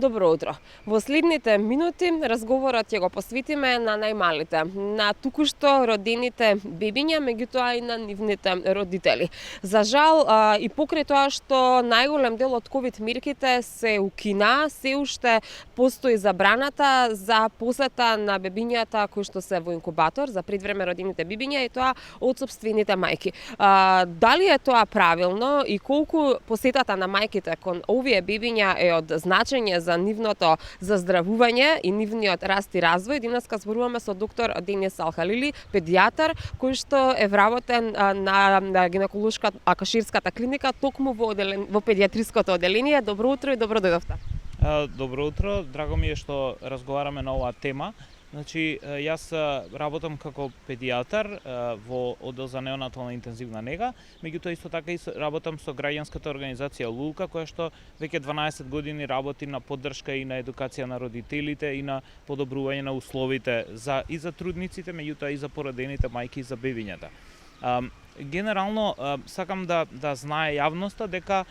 Добро утро. Во следните минути разговорот ќе го посветиме на најмалите, на токушто родените бебиња, меѓутоа и на нивните родители. За жал и покрај тоа што најголем дел од ковид мерките се укина, се уште постои забраната за посета на бебињата кои што се во инкубатор, за предвреме родените бебиња, и тоа од сопствените мајки. Дали е тоа правилно и колку посетата на мајките кон овие бебиња е од значење за нивното заздравување и нивниот раст и развој? Денеска зборуваме со доктор Денис Алхалили, педијатар, кој што е вработен на гинеколошка акушерската клиника токму во педијатриското оделение. Добро утро и добро дојдовте. Добро утро, драго ми е што разговараме на оваа тема. Значи, јас работам како педијатар во оддел за неонатална интензивна нега, меѓутоа исто така и работам со граѓанската организација Лулка, која што веќе 12 години работи на поддршка и на едукација на родителите и на подобрување на условите и за трудниците, меѓутоа и за породените мајки и за бебињата. Генерално сакам да знае јавноста дека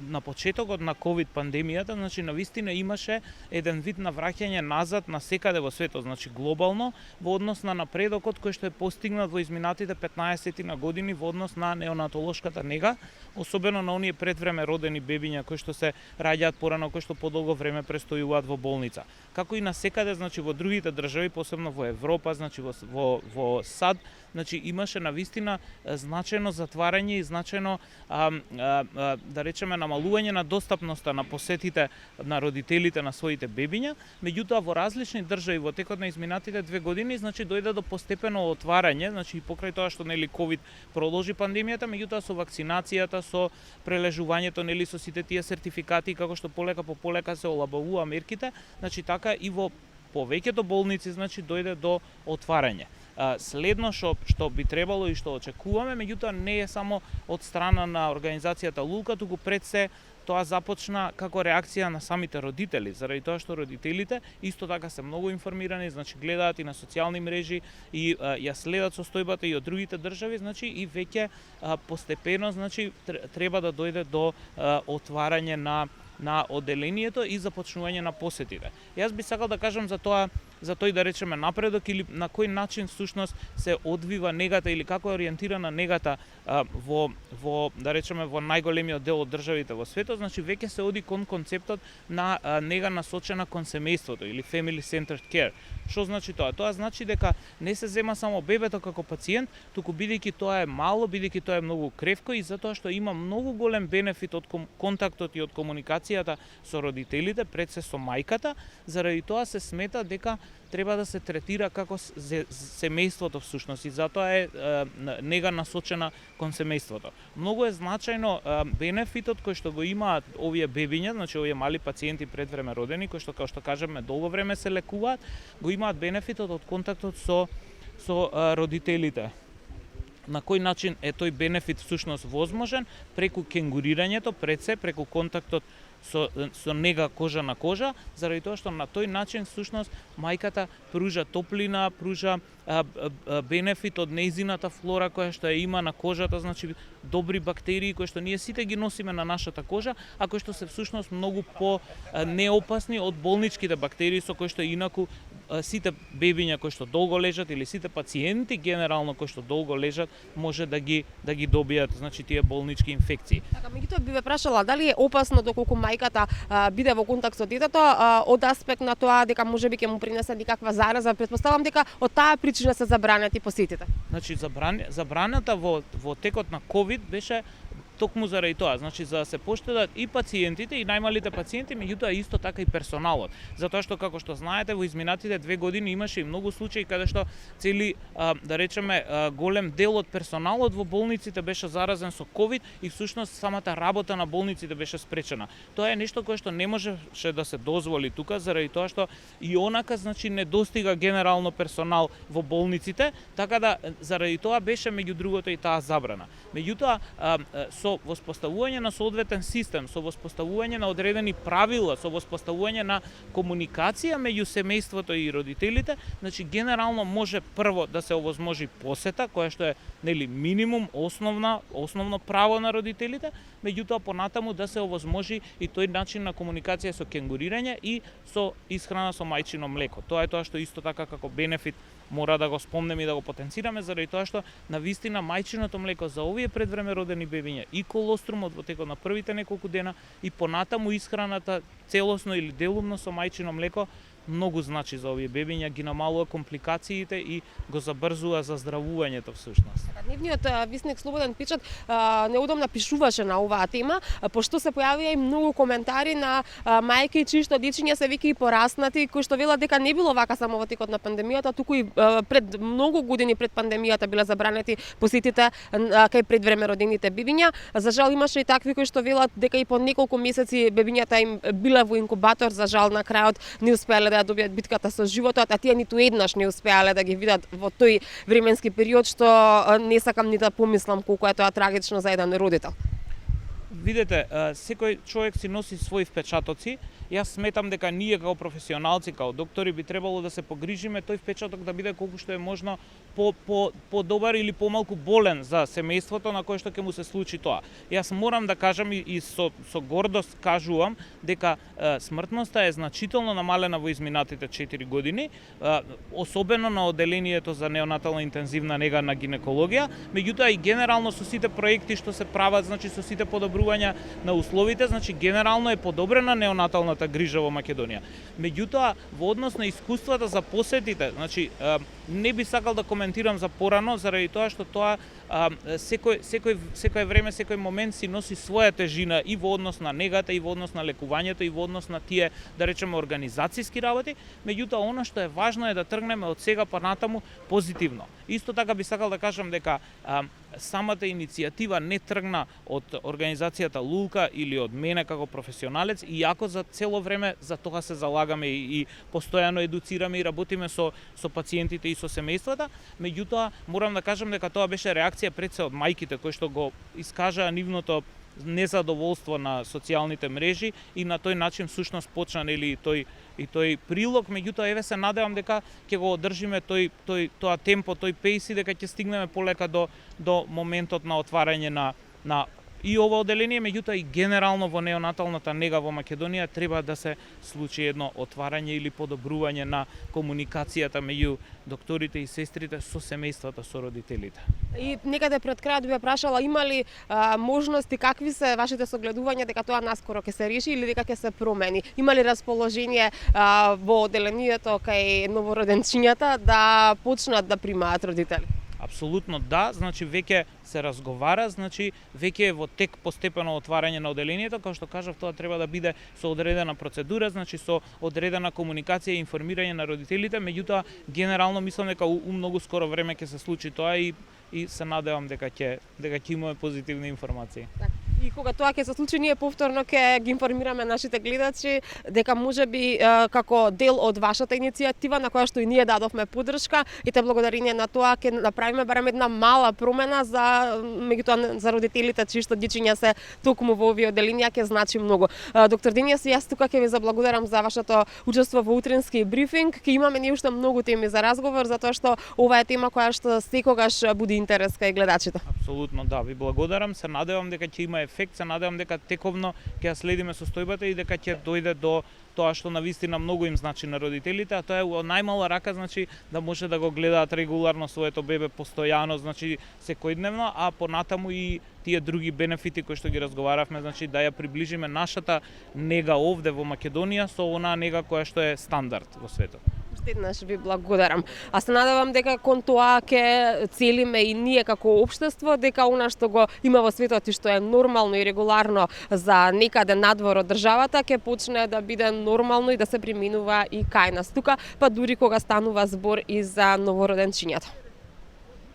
на почетокот на ковид пандемијата, значи навистина имаше еден вид на враќање назад на секаде во светот, значи глобално, во однос на напредокот кој што е постигнат во изминатите 15 на години во однос на неонатолошката нега, особено на оние предвреме родени бебиња кои што се раѓаат порано, кои што подолго време престојуваат во болница. Како и на секаде, значи во другите држави, посебно во Европа, значи во САД, значи имаше навистина значајно затварање и значајно да речеме намалување на достапноста на посетите на родителите на своите бебиња, меѓутоа во различни држави во текот на изминатите 2 години значи дојде до постепено отварање, значи и покрај тоа што нели ковид продолжи пандемијата, меѓутоа со вакцинацијата, со прележувањето, нели со сите тие сертификати, како што полека по полека се олабавува мерките, значи така и во повеќето болници значи дојде до отварање. Следно што би требало и што очекуваме, меѓутоа не е само од страна на организацијата Лулка, туку пред се тоа започна како реакција на самите родители, заради тоа што родителите исто така се многу информирани, значи гледаат и на социјални мрежи и ја следат состојбата и од другите држави, значи и веќе постепено значи треба да дојде до отварање на оделението и започнување на посетите. Јас би сакал да кажам за тој да речеме напредок или на кој начин всушност се одвива негата или како е ориентирана негата во да речеме во најголемиот дел од државите во светот, значи веќе се оди кон концептот на нега насочена кон семејството или family centered care. Што значи тоа? Тоа значи дека не се зема само бебето како пациент, туку бидејќи тоа е мало, бидејќи тоа е многу кревко и затоа што има многу голем бенефит од контактот и од комуникацијата со родителите, пред се со мајката, заради тоа се смета дека треба да се третира како семејството всушност и затоа е нега насочена кон семејството. Многу е значајно бенефитот кој што го имаат овие бебиња, значи овие мали пациенти предвреме родени, кои што како што кажеме долго време се лекуваат, го имаат бенефитот од контактот со родителите. На кој начин е тој бенефит всушност возможен? Преку кенгурирањето, пред се, преку контактот со нега кожа на кожа, заради тоа што на тој начин всушност мајката пружа топлина, пружа бенефит од нејзината флора која што ја има на кожата, значи добри бактерии кои што ние сите ги носиме на нашата кожа, а кои што се всушност многу по неопасни од болничките бактерии со кои што инаку сите бебиња кои што долго лежат или сите пациенти генерално кои што долго лежат може да ги добијат значи тие болнички инфекции. Така, меѓутоа би ве прашала дали е опасно доколку мајката биде во контакт со детето од аспект на тоа дека можеби ќе му принесе никаква зараза. Претпоставам дека од таа причина се забранети посетите. Значи забраната во текот на ковид беше токму заради тоа, значи за да се поштедат и пациентите и најмалите пациенти, меѓутоа исто така и персоналот. Затоа што како што знаете во изминатите 2 години имаше и многу случаи каде што цели да речеме голем дел од персоналот во болниците беше заразен со ковид и всушност самата работа на болниците беше спречена. Тоа е нешто кое што не можеше да се дозволи тука заради тоа што и онака значи не достига генерално персонал во болниците, така да заради тоа беше меѓу другото и таа забрана. Меѓутоа со со воспоставување на соодветен систем, со воспоставување на одредени правила, со воспоставување на комуникација меѓу семејството и родителите, значи генерално може прво да се овозможи посета, која што е минимум, основно право на родителите, меѓутоа понатаму да се овозможи и тој начин на комуникација со кенгурирање и со исхрана со мајчино млеко. Тоа е тоа што исто така како бенефит мора да го спомнеме и да го потенцираме, заради тоа што навистина мајчиното млеко за овие предвреме родени бебиња и колострумот во текот на првите неколку дена и понатаму исхраната целосно или делумно со мајчино млеко многу значи за овие бебиња, ги намалува компликациите и го забрзува заздравувањето всушност. Дневниот висник Слободен печат неудобно пишуваше на оваа тема, пошто се појавија и многу коментари на мајки чии што дечиња се веќе и пораснати, кои што велат дека не било вака само во текот на пандемијата, туку и пред многу години пред пандемијата биле забранети посетите кај предвреме родените бебиња. За жал имаше и такви кои што велат дека и по неколку месеци бебињата им биле во инкубатор, за жал на крајот не успеале да добијат битката со животот, а тие ниту еднаш не успеале да ги видат во тој временски период, што не сакам ни да помислам колку е тоа трагично за еден родител. Видете, секој човек си носи своји впечатоци. Јас сметам дека ние како професионалци, како доктори би требало да се погрижиме тој впечаток да биде колку што е можно по-добар или помалку болен за семејството на кое што ќе му се случи тоа. Јас морам да кажам и со гордост кажувам дека смртноста е значително намалена во изминатите 4 години, особено на оделението за неонатална интензивна нега на гинекологија, меѓутоа и генерално со сите проекти што се прават, значи со сите подобрувања на условите, значи генерално е подобрена неонаталната грижа во Македонија. Меѓутоа, во однос на искуствата за посетите, значи не би сакал да коментирам за порано, заради тоа што тоа секој време, секој момент си носи своја тежина и во однос на негата, и во однос на лекувањето, и во однос на тие, да речеме, организацијски работи, меѓутоа она што е важно е да тргнеме од сега па натаму позитивно. Исто така би сакал да кажам дека самата иницијатива не тргна од организацијата Лулка или од мене како професионалец, иако за цело време за тоа се залагаме и постојано едуцираме и работиме со пациентите и со семејствата, меѓутоа морам да кажам дека тоа беше реакција пред се од мајките кои што го искажаа нивното незадоволство на социјалните мрежи и на тој начин всушност почна тој прилог, меѓутоа еве се надевам дека ќе го одржиме тоа темпо, тој пейс и дека ќе стигнеме полека до моментот на отварање на и ова оделение, меѓутоа и генерално во неонаталната нега во Македонија треба да се случи едно отварање или подобрување на комуникацијата меѓу докторите и сестрите со семејствата, со родителите. И некаде пред крајот би прашала, има ли можности, какви се вашите согледувања дека тоа наскоро ќе се реши или дека ќе се промени? Има ли расположение во оделението кај новороденчињата да почнат да примаат родители? Апсолутно да, значи веќе се разговара, значи веќе е во тек постепено отварање на оделението, како што кажав, тоа треба да биде со одредена процедура, значи со одредена комуникација и информирање на родителите, меѓутоа генерално мислам дека у многу скоро време ќе се случи тоа и се надевам дека ќе имаме позитивни информации. И кога тоа ќе се случи, ние повторно ќе ги информираме нашите гледачи дека можеби како дел од вашата иницијатива на која што и ние дадовме поддршка и те благодарение на тоа ќе направиме барем една мала промена меѓутоа за родителите чии што дечиња се токму во овие оделенија ќе значи многу. Доктор Денис, јас тука ќе ви заблагодарам за вашето учество во утрински брифинг. Ќе имаме ние уште многу теми за разговор затоа што ова е тема која што секогаш буди интерес кај гледачите. Апсолутно да, ви благодарам, се надевам дека ќе има ефект, се надевам дека тековно ќе ја следиме состојбата и дека ќе дојде до тоа што навистина многу им значи на родителите, а тоа е во најмала рака, значи да може да го гледаат регуларно своето бебе постојано, значи секојдневно, а понатаму и тие други бенефити кои што ги разговаравме, значи да ја приближиме нашата нега овде во Македонија со онаа нега која што е стандард во светот. Уште еднаш ви благодарам. А се надевам дека кон тоа ќе целиме и ние како општество, дека она што го има во светот и што е нормално и регуларно за некаде надвор од државата, ќе почне да биде нормално и да се применува и кај нас тука, па дури кога станува збор и за новороденчињата.